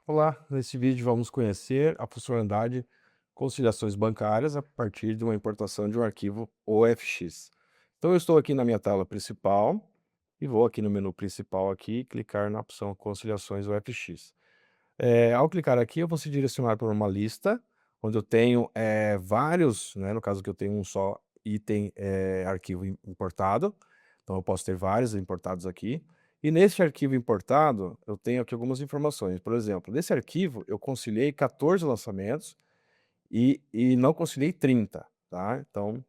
Olá, nesse vídeo vamos conhecer a funcionalidade conciliações bancárias a partir de uma importação de um arquivo OFX. Então eu estou aqui na minha tela principal e vou aqui no menu principal aqui clicar na opção conciliações OFX. Ao clicar aqui eu vou ser direcionado para uma lista onde eu tenho vários, né, no caso que eu tenho um só item, arquivo importado, então eu posso ter vários importados aqui. E nesse arquivo importado, eu tenho aqui algumas informações. Por exemplo, nesse arquivo eu conciliei 14 lançamentos e não conciliei 30, tá? Então,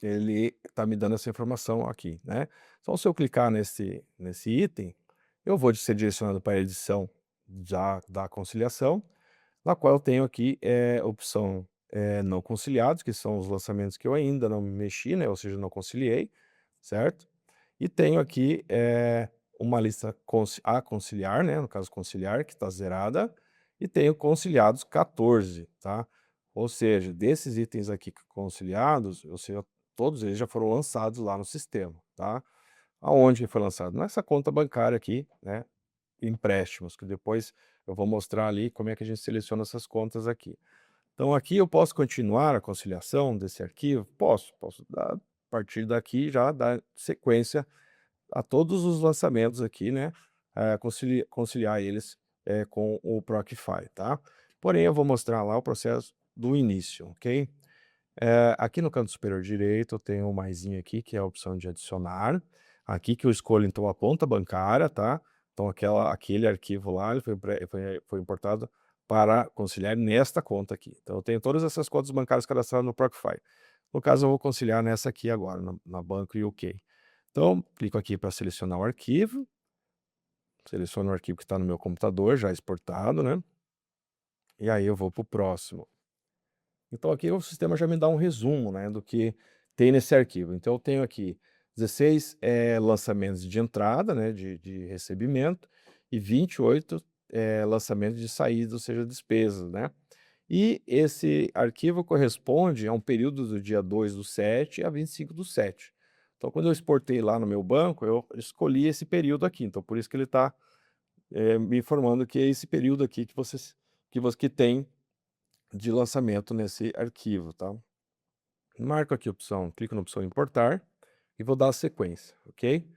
ele está me dando essa informação aqui, né? Então, se eu clicar nesse item, eu vou ser direcionado para a edição da conciliação, na qual eu tenho aqui opção não conciliados, que são os lançamentos que eu ainda não mexi, né? Ou seja, não conciliei, certo? E tenho aqui, uma lista a conciliar, né, no caso conciliar, que está zerada, e tenho conciliados 14, tá. Ou seja, desses itens aqui conciliados, ou seja, todos eles já foram lançados lá no sistema, tá. Aonde que foi lançado? Nessa conta bancária aqui, né, empréstimos, que depois eu vou mostrar ali como é que a gente seleciona essas contas aqui. Então aqui eu posso continuar a conciliação desse arquivo? Posso dar a partir daqui já dar sequência a todos os lançamentos aqui, né, conciliar eles, com o Procify, tá. Porém, eu vou mostrar lá o processo do início, ok. Aqui no canto superior direito eu tenho um maisinho aqui, que é a opção de adicionar, aqui que eu escolho então a conta bancária, tá. Então aquele arquivo lá, ele foi importado para conciliar nesta conta aqui. Então eu tenho todas essas contas bancárias cadastradas no Procify. No caso eu vou conciliar nessa aqui agora, na Banco UK. Então, clico aqui para selecionar o arquivo, seleciono o arquivo que está no meu computador, já exportado, né? E aí eu vou para o próximo. Então aqui o sistema já me dá um resumo, né, do que tem nesse arquivo. Então eu tenho aqui 16 lançamentos de entrada, né, de recebimento, e 28 lançamentos de saída, ou seja, despesas, né? E esse arquivo corresponde a um período do dia 2/7 a 25/7. Então, quando eu exportei lá no meu banco, eu escolhi esse período aqui, então por isso que ele está me informando que é esse período aqui que tem de lançamento nesse arquivo, tá. Marco aqui a opção, clico na opção importar e vou dar a sequência, ok.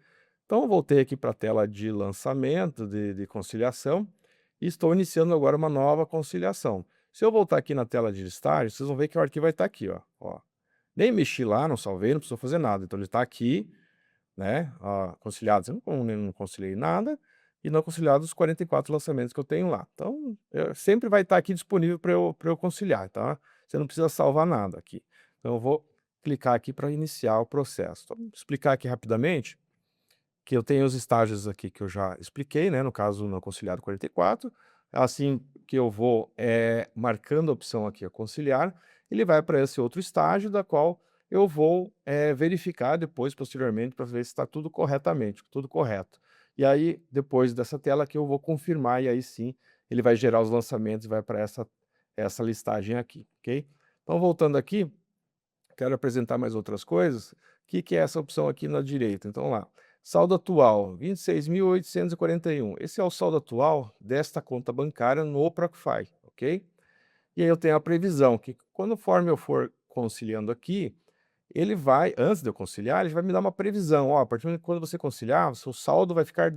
Então eu voltei aqui para a tela de lançamento, de conciliação, e estou iniciando agora uma nova conciliação. Se eu voltar aqui na tela de listagem, vocês vão ver que o arquivo vai estar aqui, ó. Nem mexi lá, não salvei, não precisou fazer nada, então ele está aqui, né, conciliados, eu não conciliei nada, e não conciliados os 44 lançamentos que eu tenho lá. Então, sempre vai estar aqui disponível para eu conciliar, tá. Você não precisa salvar nada aqui. Então eu vou clicar aqui para iniciar o processo. Então, vou explicar aqui rapidamente que eu tenho os estágios aqui que eu já expliquei, né, no caso não conciliado 44, assim que eu vou, marcando a opção aqui a conciliar, ele vai para esse outro estágio da qual eu vou, verificar depois posteriormente para ver se está tudo corretamente, tudo correto. E aí depois dessa tela que eu vou confirmar e aí sim, ele vai gerar os lançamentos e vai para essa listagem aqui, ok. Então voltando aqui, quero apresentar mais outras coisas, o que que é essa opção aqui na direita? Então lá, saldo atual, 26.841. Esse é o saldo atual desta conta bancária no Procify, ok? E aí eu tenho a previsão que conforme eu for conciliando aqui, ele vai, antes de eu conciliar, ele vai me dar uma previsão, ó, a partir de quando você conciliar, o seu saldo vai ficar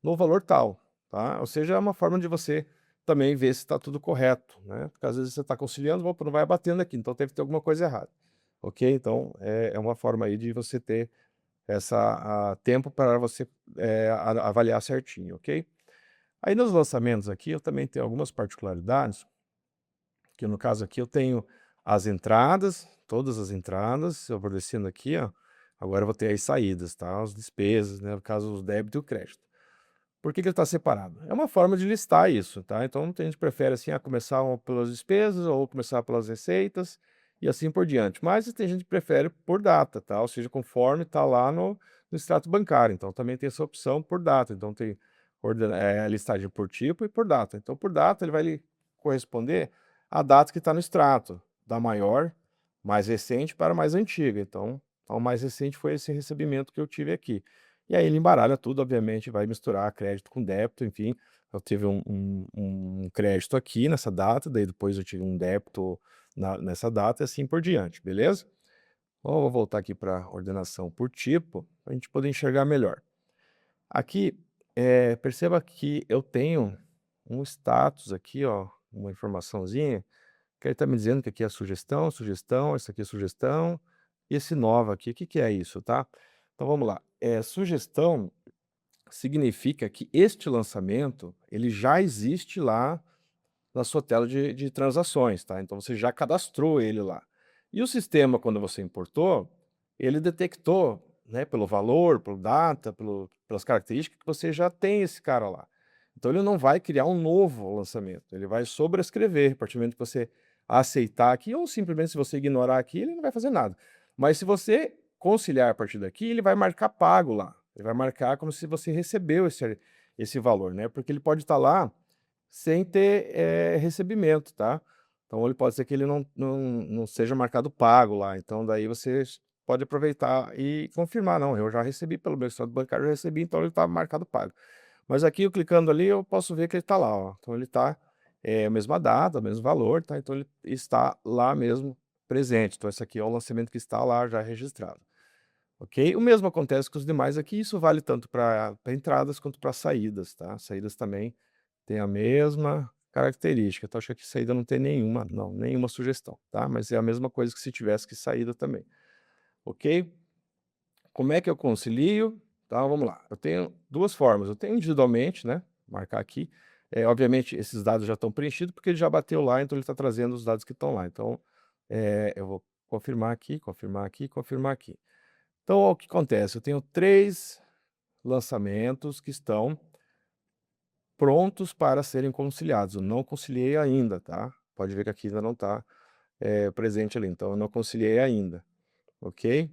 no valor tal, tá? Ou seja, é uma forma de você também ver se está tudo correto, né? Porque às vezes você está conciliando, opa, não vai batendo aqui, então deve ter alguma coisa errada, ok? Então é uma forma aí de você ter tempo para você avaliar certinho, ok? Aí nos lançamentos aqui eu também tenho algumas particularidades, que no caso aqui eu tenho as entradas, todas as entradas, eu vou descendo aqui, ó, agora eu vou ter as saídas, tá, as despesas, né, no caso os débito e o crédito. Por que que ele está separado? É uma forma de listar isso, tá, então tem gente que prefere assim, começar pelas despesas ou começar pelas receitas e assim por diante, mas tem gente que prefere por data, tá, ou seja, conforme está lá no extrato bancário, então também tem essa opção por data, então tem listagem por tipo e por data. Então por data ele vai lhe corresponder a data que está no extrato, da maior, mais recente para a mais antiga. Então, a mais recente foi esse recebimento que eu tive aqui. E aí ele embaralha tudo, obviamente, vai misturar crédito com débito, enfim. Eu tive um crédito aqui nessa data, daí depois eu tive um débito nessa data e assim por diante, beleza? Então, eu vou voltar aqui para ordenação por tipo, para a gente poder enxergar melhor. Aqui, perceba que eu tenho um status aqui, ó, uma informaçãozinha, que ele está me dizendo que aqui é sugestão, sugestão, essa aqui é sugestão, e esse nova aqui, o que que é isso, tá? Então vamos lá, sugestão significa que este lançamento, ele já existe lá na sua tela de transações, tá? Então você já cadastrou ele lá. E o sistema, quando você importou, ele detectou, né, pelo valor, pelo data, pelas características, que você já tem esse cara lá. Então ele não vai criar um novo lançamento, ele vai sobrescrever, a partir do momento que você aceitar aqui, ou simplesmente se você ignorar aqui, ele não vai fazer nada. Mas se você conciliar a partir daqui, ele vai marcar pago lá. Ele vai marcar como se você recebeu esse valor, né? Porque ele pode estar lá sem ter, recebimento, tá. Então ele pode ser que ele não seja marcado pago lá, então daí você pode aproveitar e confirmar: "Não, eu já recebi pelo meu extrato bancário, eu recebi, então ele está marcado pago". Mas aqui eu clicando ali, eu posso ver que ele está lá, ó. Então ele está, a mesma data, o mesmo valor, tá, então ele está lá mesmo presente. Então esse aqui é o lançamento que está lá já registrado, ok. O mesmo acontece com os demais aqui, isso vale tanto para entradas quanto para saídas, tá. Saídas também tem a mesma característica, então acho que aqui saída não tem nenhuma não, nenhuma sugestão, tá, mas é a mesma coisa que se tivesse que saída também, ok? Como é que eu concilio? Tá, vamos lá, eu tenho 2 formas, eu tenho individualmente, né, marcar aqui, obviamente esses dados já estão preenchidos, porque ele já bateu lá, então ele está trazendo os dados que estão lá, então, eu vou confirmar aqui, confirmar aqui, confirmar aqui. Então o que acontece, eu tenho 3 lançamentos que estão prontos para serem conciliados, eu não conciliei ainda, tá. Pode ver que aqui ainda não está, presente ali, então eu não conciliei ainda, ok.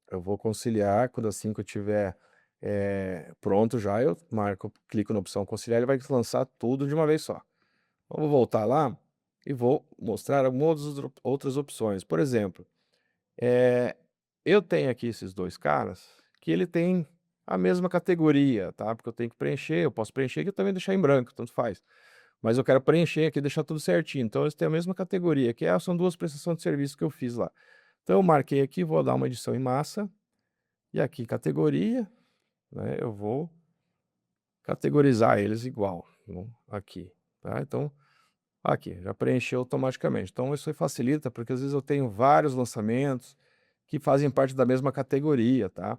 Eu vou conciliar, quando assim que eu tiver, pronto já, eu marco, clico na opção conciliar, ele vai lançar tudo de uma vez só. Eu vou voltar lá e vou mostrar algumas outras opções. Por exemplo, eh, eu tenho aqui esses 2 caras, que ele tem a mesma categoria, tá, porque eu tenho que preencher, eu posso preencher aqui e também deixar em branco, tanto faz. Mas eu quero preencher aqui, deixar tudo certinho, então eles têm a mesma categoria, que são 2 prestações de serviço que eu fiz lá. Então eu marquei aqui, vou dar uma edição em massa, e aqui categoria, né, eu vou categorizar eles igual, aqui, tá. Então, aqui, já preencheu automaticamente. Então isso aí facilita, porque às vezes eu tenho vários lançamentos que fazem parte da mesma categoria, tá.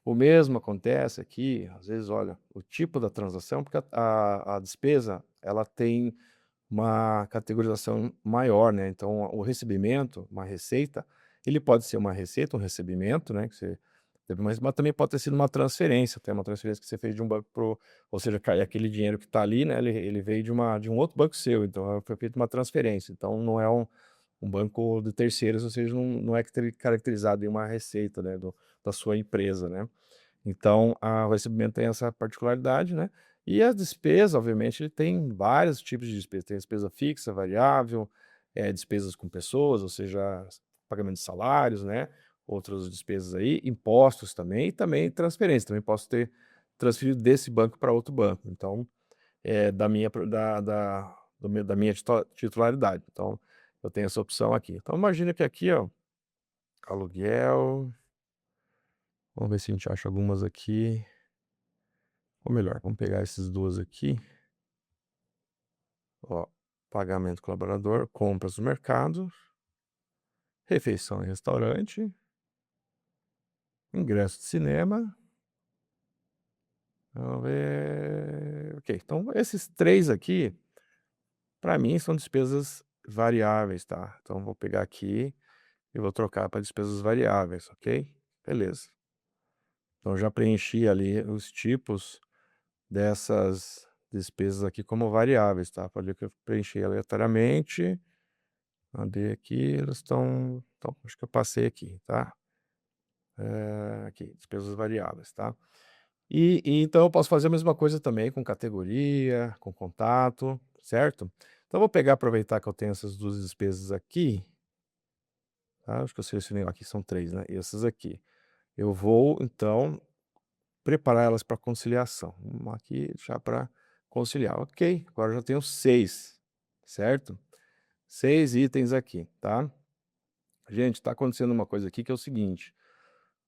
O mesmo acontece aqui, às vezes, olha, o tipo da transação, porque a despesa, ela tem uma categorização maior, né, então o recebimento, uma receita, ele pode ser uma receita, um recebimento, né, que você teve, mas também pode ter sido uma transferência, até uma transferência que você fez de um banco para ou seja, cai aquele dinheiro que está ali, né, ele veio de um outro banco seu, então foi feita uma transferência, então não é um banco de terceiros, ou seja, não é caracterizado em uma receita, né, da sua empresa, né. Então, o recebimento tem essa particularidade, né, e a despesa, obviamente, ele tem vários tipos de despesa, tem despesa fixa, variável, despesas com pessoas, ou seja, pagamento de salários, né, outras despesas aí, impostos também, e também transferência, também posso ter transferido desse banco para outro banco, então, da minha pro da do meu da minha titularidade, então, eu tenho essa opção aqui. Então imagina que aqui, ó, aluguel, vamos ver se a gente acha algumas aqui. Ou melhor, vamos pegar esses 2 aqui, ó, pagamento colaborador, compras no mercado, refeição em restaurante, ingresso de cinema, vamos ver, ok, então esses 3 aqui, para mim são despesas variáveis, tá, então vou pegar aqui e vou trocar para despesas variáveis, ok, beleza. Então já preenchi ali os tipos dessas despesas aqui como variáveis, tá, pode ver que eu preenchi aleatoriamente. Mandei aqui, elas estão acho que eu passei aqui, tá. Aqui, despesas variáveis, tá. E então eu posso fazer a mesma coisa também com categoria, com contato, certo. Então eu vou pegar, aproveitar que eu tenho essas 2 despesas aqui, tá, acho que eu selecionei aqui são 3, né, essas aqui. Eu vou então preparar elas para conciliação. Vamos aqui já para conciliar. Ok, agora eu já tenho 6, certo? 6 itens aqui, tá? Gente, está acontecendo uma coisa aqui que é o seguinte,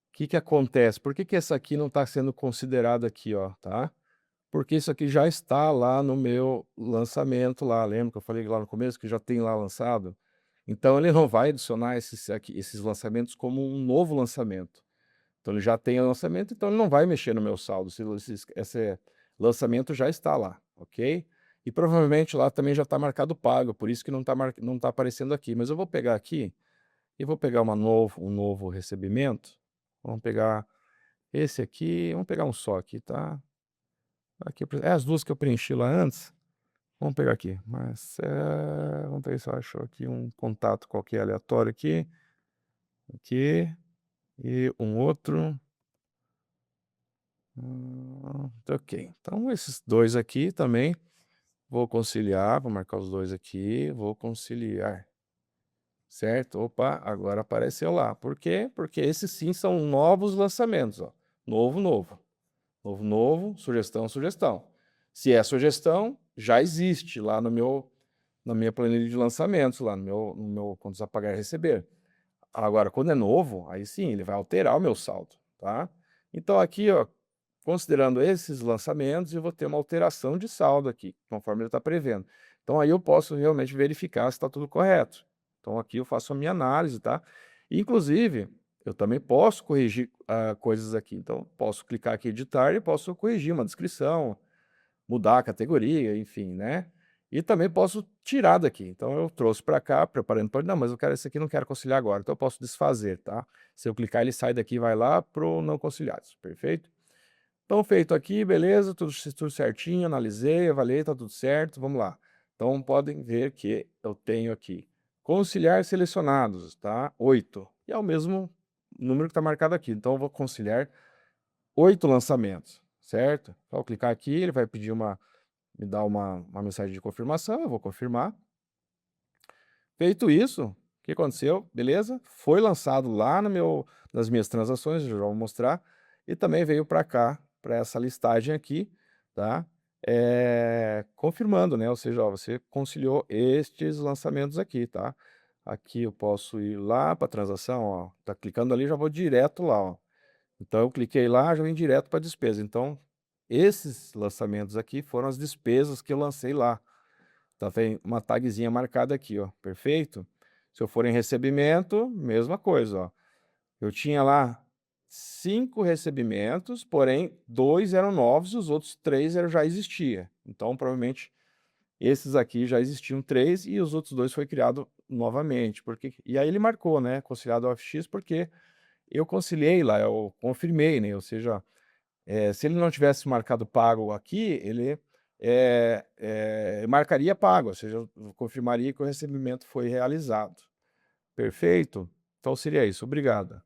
o que que acontece? Por que que essa aqui não está sendo considerada aqui, ó, tá? Porque isso aqui já está lá no meu lançamento lá, lembra que eu falei lá no começo que já tem lá lançado? Então ele não vai adicionar esses lançamentos como um novo lançamento. Então ele já tem o lançamento, então ele não vai mexer no meu saldo, esse lançamento já está lá, ok? E provavelmente lá também já está marcado pago, por isso que não tá aparecendo aqui. Mas eu vou pegar aqui e vou pegar um novo recebimento. Vamos pegar esse aqui, vamos pegar um só aqui, tá? Aqui, as duas que eu preenchi lá antes. Vamos pegar aqui, mas vamos ver se eu acho aqui um contato qualquer aleatório aqui. Aqui. E um outro. Ok. Então esses dois aqui também. Vou conciliar, vou marcar os dois aqui. Vou conciliar. Certo? Opa, agora apareceu lá. Por quê? Porque esses sim são novos lançamentos, ó. Novo, novo. Novo, novo, sugestão, sugestão. Se é sugestão, já existe lá na minha planilha de lançamentos, lá no meu contas a pagar e receber. Agora, quando é novo, aí sim, ele vai alterar o meu saldo, tá? Então aqui, ó, considerando esses lançamentos, eu vou ter uma alteração de saldo aqui, conforme ele está prevendo. Então aí eu posso realmente verificar se está tudo correto. Então aqui eu faço a minha análise, tá? Inclusive, eu também posso corrigir coisas aqui. Então, posso clicar aqui em editar e posso corrigir uma descrição, mudar a categoria, enfim, né? E também posso tirar daqui. Então, eu trouxe para cá, preparando para... Não, mas eu quero esse aqui, não quero conciliar agora. Então, eu posso desfazer, tá? Se eu clicar, ele sai daqui e vai lá para o não conciliados, perfeito? Então, feito aqui, beleza, tudo certinho, analisei, avaliei, tá tudo certo, vamos lá. Então, podem ver que eu tenho aqui conciliar selecionados, tá? 8. E é o mesmo número que está marcado aqui. Então, eu vou conciliar 8 lançamentos, certo? Então, eu clicar aqui, ele vai pedir me dar uma mensagem de confirmação, eu vou confirmar. Feito isso, o que aconteceu? Beleza? Foi lançado lá nas minhas transações, eu já vou mostrar, e também veio para cá, para essa listagem aqui, tá? Confirmando, né? Ou seja, ó, você conciliou estes lançamentos aqui, tá? Aqui eu posso ir lá para transação, ó, tá clicando ali, já vou direto lá, ó. Então eu cliquei lá, já vim direto para despesa. Então, esses lançamentos aqui foram as despesas que eu lancei lá. Então tem uma tagzinha marcada aqui, ó, perfeito? Se eu for em recebimento, mesma coisa, ó. Eu tinha lá 5 recebimentos, porém 2 eram novos e os outros 3 já existia. Então, provavelmente, esses aqui já existiam 3 e os outros 2 foi criado novamente. E aí ele marcou, né, conciliado ao FX, porque eu conciliei lá, eu confirmei, né, ou seja, se ele não tivesse marcado pago aqui, ele marcaria pago, ou seja, eu confirmaria que o recebimento foi realizado. Perfeito? Então seria isso. Obrigado.